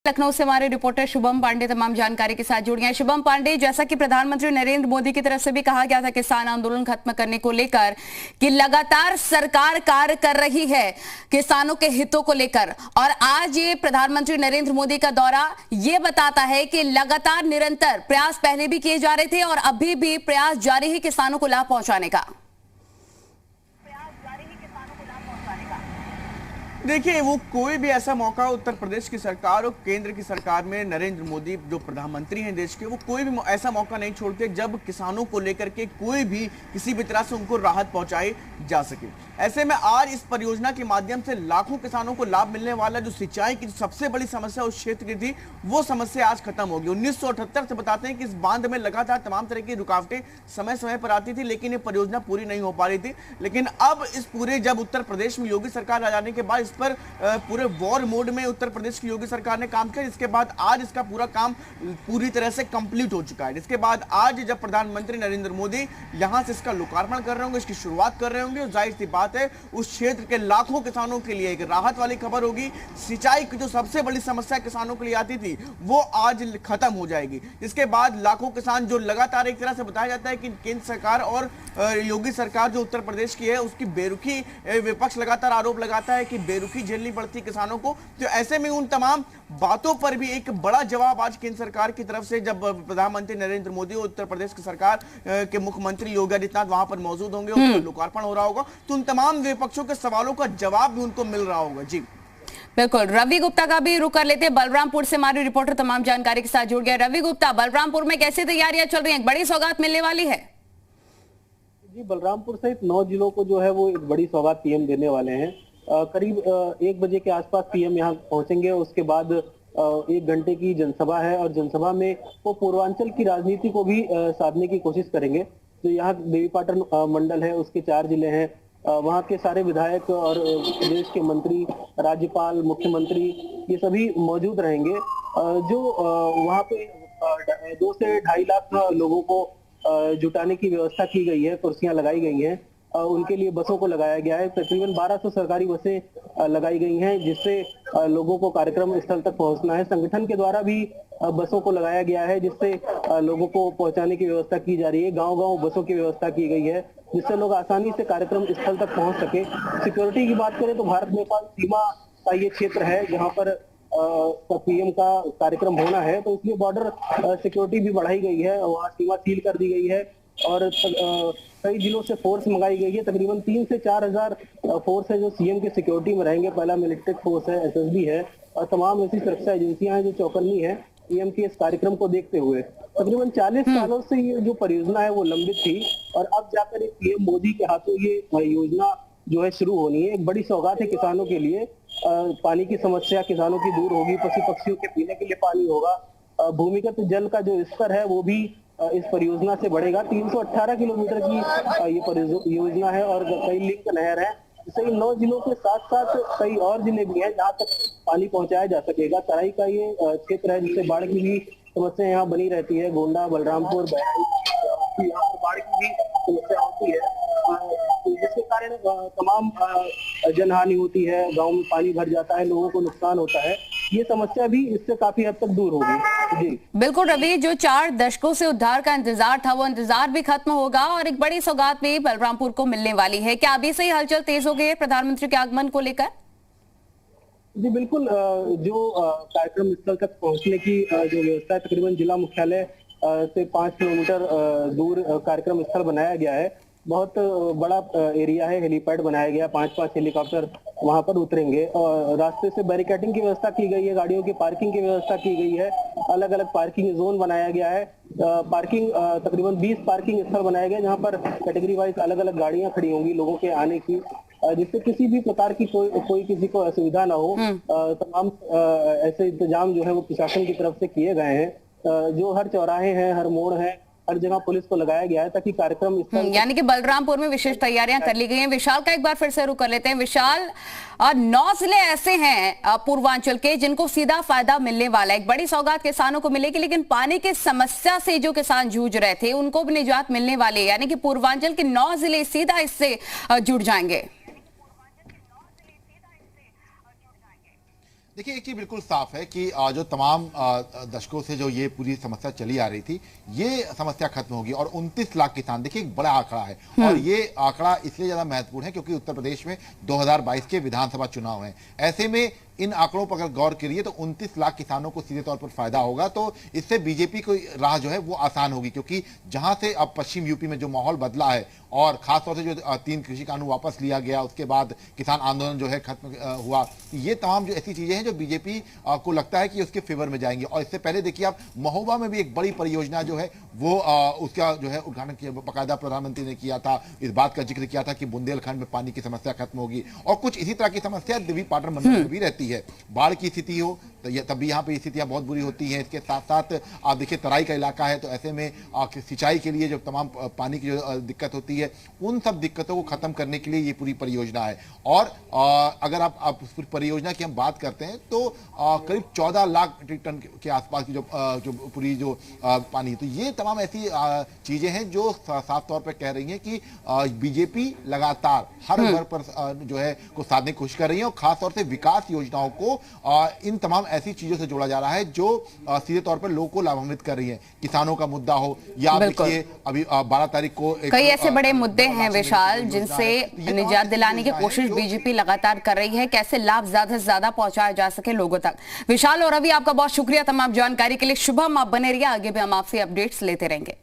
लखनऊ से हमारे रिपोर्टर शुभम पांडे तमाम जानकारी के साथ जुड़ गए हैं। शुभम पांडे, जैसा कि प्रधानमंत्री नरेंद्र मोदी की तरफ से भी कहा गया था किसान आंदोलन खत्म करने को लेकर कि लगातार सरकार कार्य कर रही है किसानों के हितों को लेकर, और आज ये प्रधानमंत्री नरेंद्र मोदी का दौरा ये बताता है कि लगातार निरंतर प्रयास पहले भी किए जा रहे थे और अभी भी प्रयास जारी है किसानों को लाभ पहुंचाने का। देखिए, वो कोई भी ऐसा मौका उत्तर प्रदेश की सरकार और केंद्र की सरकार में नरेंद्र मोदी जो प्रधानमंत्री हैं देश के, वो कोई भी ऐसा मौका नहीं छोड़ते जब किसानों को लेकर के कोई भी किसी भी तरह से उनको राहत पहुंचाई जा सके। ऐसे में आज इस परियोजना के माध्यम से लाखों किसानों को लाभ मिलने वाला, जो सिंचाई की सबसे बड़ी समस्या उस क्षेत्र की थी, वो समस्या आज खत्म होगी। 1978 से बताते हैं कि इस बांध में लगातार तमाम तरह की रुकावटें समय समय पर आती थी, लेकिन ये परियोजना पूरी नहीं हो पा रही थी। लेकिन अब इस पूरे, जब उत्तर प्रदेश में योगी सरकार आ जाने के बाद इस पर पूरे वॉर मोड में उत्तर प्रदेश की योगी सरकार ने काम किया, जिसके बाद आज इसका पूरा काम पूरी तरह से कंप्लीट हो चुका है। जिसके बाद आज जब प्रधानमंत्री नरेंद्र मोदी यहां से इसका लोकार्पण कर रहे होंगे, इसकी शुरुआत कर रहे होंगे, जाहिर सी बात है उस क्षेत्र के लाखों किसानों के लिए एक राहत वाली खबर होगी। सिंचाई की जो सबसे बड़ी समस्या किसानों के लिए आती थी, वो आज खत्म हो जाएगी। इसके बाद लाखों किसान, जो लगातार एक तरह से बताया जाता है कि केंद्र सरकार और योगी सरकार जो उत्तर प्रदेश की है उसकी बेरुखी, विपक्ष लगातार आरोप लगाता है कि बेरुखी झेलनी पड़ती किसानों को। तो ऐसे में उन तमाम बातों पर भी एक बड़ा जवाब आज केंद्र सरकार की तरफ से, जब प्रधानमंत्री नरेंद्र मोदी और उत्तर प्रदेश की सरकार के मुख्यमंत्री योगी आदित्यनाथ वहां पर मौजूद होंगे, उसका लोकार्पण हो रहा होगा, तो उन तमाम विपक्षों के सवालों का जवाब भी उनको मिल रहा होगा। जी बिल्कुल, रवि गुप्ता का भी रुख कर लेते हैं। बलरामपुर से हमारे रिपोर्टर तमाम जानकारी के साथ जुड़ गए। रवि गुप्ता, बलरामपुर में कैसी तैयारियां चल रही हैं? बड़ी सौगात मिलने वाली है? जी, बलरामपुर सहित 9 जिलों को जो है वो एक बड़ी सौगात पीएम देने वाले हैं। करीब 1 बजे के आसपास पीएम यहाँ पहुंचेंगे। उसके बाद 1 घंटे की जनसभा है और जनसभा में वो पूर्वांचल की राजनीति को भी साधने की कोशिश करेंगे। जो यहाँ देवीपाटन मंडल है, उसके 4 जिले हैं, वहाँ के सारे विधायक और प्रदेश के मंत्री, राज्यपाल, मुख्यमंत्री, ये सभी मौजूद रहेंगे। जो वहाँ पे 2 से 2.5 लाख लोगों को जुटाने की व्यवस्था की गई है, कुर्सियां लगाई गई हैं, उनके लिए बसों को लगाया गया है। तकरीबन 1200 सरकारी बसें लगाई गई हैं, जिससे लोगों को कार्यक्रम स्थल तक पहुंचना है। संगठन के द्वारा भी बसों को लगाया गया है, जिससे लोगों को पहुंचाने की व्यवस्था की जा रही है। गांव-गांव बसों की व्यवस्था की गई है, जिससे लोग आसानी से कार्यक्रम स्थल तक पहुंच सके। सिक्योरिटी की बात करें तो भारत नेपाल सीमा का ये क्षेत्र है जहाँ पर पीएम का कार्यक्रम होना है, तो इसलिए बॉर्डर सिक्योरिटी भी बढ़ाई गई है, वहाँ सीमा सील कर दी गई है और कई जिलों से फोर्स मंगाई गई है। तकरीबन 3 से 4 हजार फोर्स है जो सीएम के सिक्योरिटी में रहेंगे। पहला मिलिट्री फोर्स है, एसएसबी है और तमाम ऐसी सुरक्षा एजेंसियां हैं जो चौकन्नी है पीएम के इस कार्यक्रम को देखते हुए। तकरीबन 40 सालों से ये जो परियोजना है वो लंबित थी और अब जाकर एक पीएम मोदी के हाथों ये योजना जो है शुरू होनी है। एक बड़ी सौगात है किसानों के लिए। पानी की समस्या किसानों की दूर होगी, पशु पक्षियों के पीने के लिए पानी होगा, भूमिगत जल का जो स्तर है वो भी इस परियोजना से बढ़ेगा। 318 किलोमीटर की ये योजना है और कई लिंक नहर है। इससे इन 9 जिलों के साथ साथ कई और जिले भी हैं जहाँ तक पानी पहुंचाया जा सकेगा। तराई का ये क्षेत्र है जिससे बाढ़ की भी समस्या यहाँ बनी रहती है। गोंडा, बलरामपुर, बहराइच, यहाँ पर बाढ़ की भी समस्या होती है, जिसके कारण तमाम जनहानि होती है, गांव में पानी भर जाता है, लोगों को नुकसान होता है। ये समस्या भी इससे काफी हद तक दूर होगी। जी बिल्कुल रवि, जो 4 दशकों से उद्धार का इंतजार था वो इंतजार भी खत्म होगा और एक बड़ी सौगात भी बलरामपुर को मिलने वाली है। क्या अभी से ही हलचल तेज हो गई है प्रधानमंत्री के आगमन को लेकर? जी बिल्कुल, जो कार्यक्रम स्थल तक पहुंचने की जो व्यवस्था है, तकरीबन जिला मुख्यालय से 5 किलोमीटर दूर कार्यक्रम स्थल बनाया गया है। बहुत बड़ा एरिया है, हेलीपैड बनाया गया, 5-5 हेलीकॉप्टर वहां पर उतरेंगे और रास्ते से बैरिकेडिंग की व्यवस्था की गई है, गाड़ियों की पार्किंग की व्यवस्था की गई है, अलग अलग पार्किंग जोन बनाया गया है। पार्किंग तकरीबन 20 पार्किंग स्थल बनाए गए जहां पर कैटेगरी वाइज अलग अलग गाड़ियां खड़ी होंगी लोगों के आने की, जिससे किसी भी प्रकार की कोई किसी को असुविधा ना हो। तमाम ऐसे इंतजाम जो है वो प्रशासन की तरफ से किए गए हैं। जो हर चौराहे हैं, हर मोड़ है, हर जगह पुलिस को लगाया गया है ताकि कार्यक्रम यानी कि बलरामपुर में विशेष तैयारियां कर ली गई हैं। विशाल का एक बार फिर से रुख कर लेते हैं। विशाल, 9 जिले ऐसे हैं पूर्वांचल के जिनको सीधा फायदा मिलने वाला है। एक बड़ी सौगात किसानों को मिलेगी, लेकिन पानी की समस्या से जो किसान जूझ रहे थे उनको भी निजात मिलने वाली है, यानी कि पूर्वांचल के 9 जिले सीधा इससे जुड़ जाएंगे। देखिए, एक चीज बिल्कुल साफ है कि जो तमाम दशकों से जो ये पूरी समस्या चली आ रही थी, ये समस्या खत्म होगी। और 29 लाख किसान, देखिए एक बड़ा आंकड़ा है, और ये आंकड़ा इसलिए ज्यादा महत्वपूर्ण है क्योंकि उत्तर प्रदेश में 2022 के विधानसभा चुनाव हैं। ऐसे में इन आंकड़ों पर अगर गौर करिए तो 29 लाख किसानों को सीधे तौर पर फायदा होगा। तो इससे बीजेपी को राह जो है वो आसान होगी, क्योंकि जहां से अब पश्चिम यूपी में जो माहौल बदला है, और खासतौर से जो 3 कृषि कानून वापस लिया गया, उसके बाद किसान आंदोलन जो है खत्म हुआ, ये तमाम जो ऐसी चीजें हैं जो बीजेपी को लगता है कि उसके फेवर में जाएंगी। और इससे पहले देखिए आप महोबा में भी एक बड़ी परियोजना जो है वो उसका जो है उद्घाटन किया, बाकायदा प्रधानमंत्री ने किया था, इस बात का जिक्र किया था कि बुंदेलखंड में पानी की समस्या खत्म होगी। और कुछ इसी तरह की समस्या देवी पाटन मंडल में भी रहती है। बाढ़ की स्थिति हो तो तब भी यहाँ पे स्थितियां बहुत बुरी होती हैं। इसके साथ साथ आप देखिए तराई का इलाका है, तो ऐसे में सिंचाई के लिए जो तमाम पानी की जो दिक्कत होती है, उन सब दिक्कतों को खत्म करने के लिए ये पूरी परियोजना है। और अगर आप उस परियोजना की हम बात करते हैं तो करीब 14 लाख मीट्रिक टन के आसपास की जो पूरी जो पानी है, तो ये तमाम ऐसी चीजें हैं जो साफ तौर पर कह रही हैं कि बीजेपी लगातार हर घर पर जो है को साधने की कोशिश कर रही है। और खासतौर से विकास योजनाओं को इन तमाम ऐसी चीजों से जोड़ा जा रहा है जो सीधे तौर पर लोगों को लाभान्वित कर रही है। किसानों का मुद्दा हो, या देखिए अभी 12 तारीख को कई ऐसे बड़े मुद्दे हैं विशाल, जिनसे निजात दिलाने की कोशिश बीजेपी लगातार कर रही है, कैसे लाभ ज्यादा से ज्यादा पहुंचाया जा सके लोगों तक। विशाल और रवि, आपका बहुत शुक्रिया तमाम जानकारी के लिए। शुभम, आप बने रहिए, आगे भी हम आपसे अपडेट्स लेते रहेंगे।